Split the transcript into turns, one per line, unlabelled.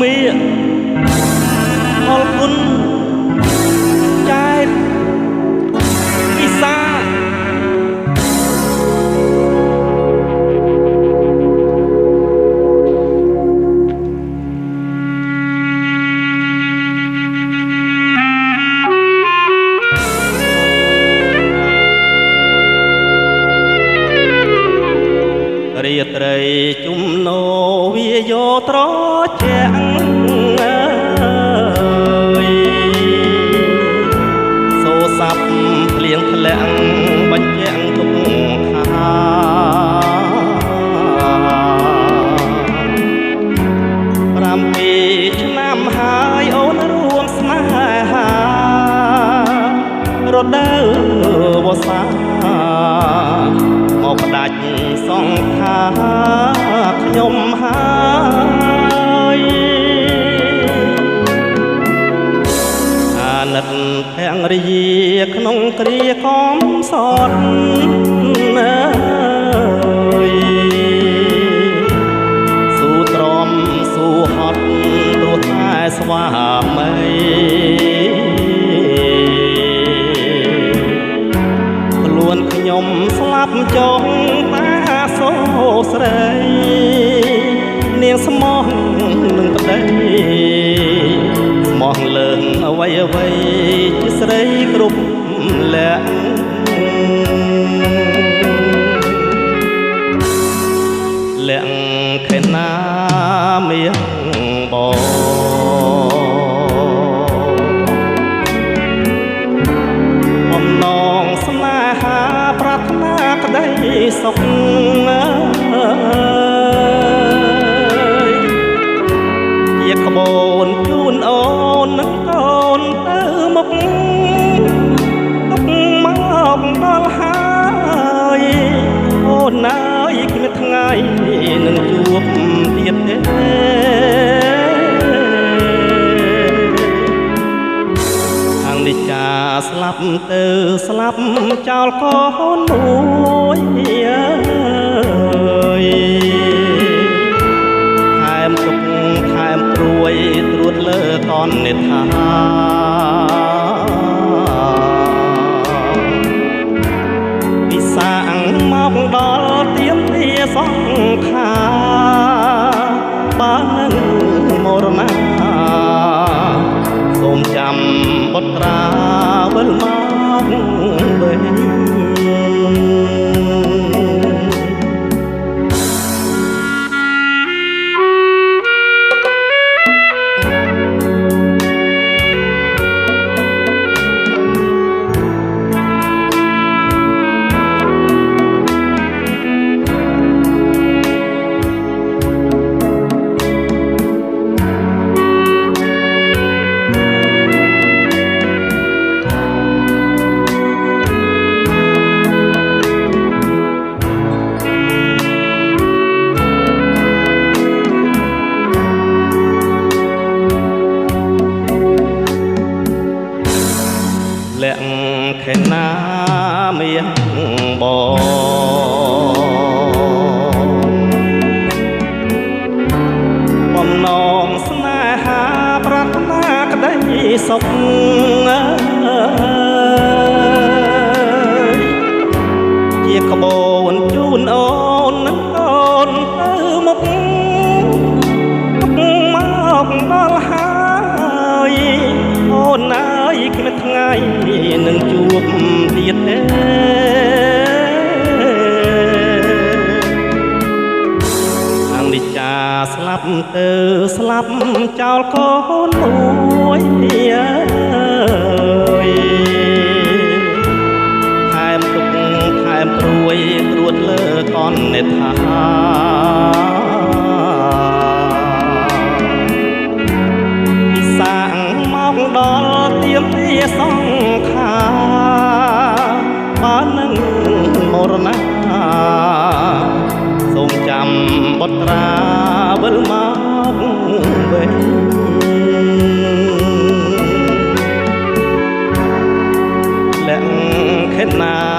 មាអរគុណចែកពិសារាត្រីជុំណូវាយោត្រជាក់សូសាប់ភ្លៀងធ្លាក់បញ្ជាក់ទុកថា7ឆ្នាំហើយអូនរួមស្នេហារដូវវស្សាមកផ្ដាច់សង្ខាខ្ញុំហើយអាណិតភរិយាក្នុងគ្រាកំសត់ស៊ូទ្រាំស៊ូហត់ព្រោះតែស្វាមីខ្លួនខ្ញុំស្លាប់ចុងតាសូស្រីនាងស្មោះនឹងប្តីស្មោះលើងអ្វីអ្វីជាស្រីគ្រប់លក្ខលក្ខខណាមាសបងបំណងស្នេហាប្រាថ្នាក្តីសុខជាក្បូនជូនអូននឹងកូនទៅមុខទុកមកដល់ហើយអូនអើយគ្មានថ្ងៃនឹងជួបទៀតទេនិច្ចាស្លាប់ទៅស្លាប់ចោលកូនមួយថែមទុកថែមព្រួយត្រួតលើកននេថាពិសាងមកដល់ទៀមទាសង្ខាបាននឹងមរណាសូមចាំបុត្រាវិលមកវិញលក្ខខណាមាសបងបំណងស្នេហាប្រាថ្នាក្តីសុខជាក្បូនជូនអូននឹងកូនទៅមុខមកដល់ហើយអូនអើយគ្មានថ្ងៃនឹងជួបទៀតទេខាងនិច្ចាស្លាប់ទៅស្លាប់ចោលកូនមួយថែមទុកថែមព្រួយត្រួតលើកននេថាពិសាងមកដល់ទៀមទាសង្ខាបាននឹងមរណាសូមចាំបុត្រាវិលមកវិញលក្ខខណា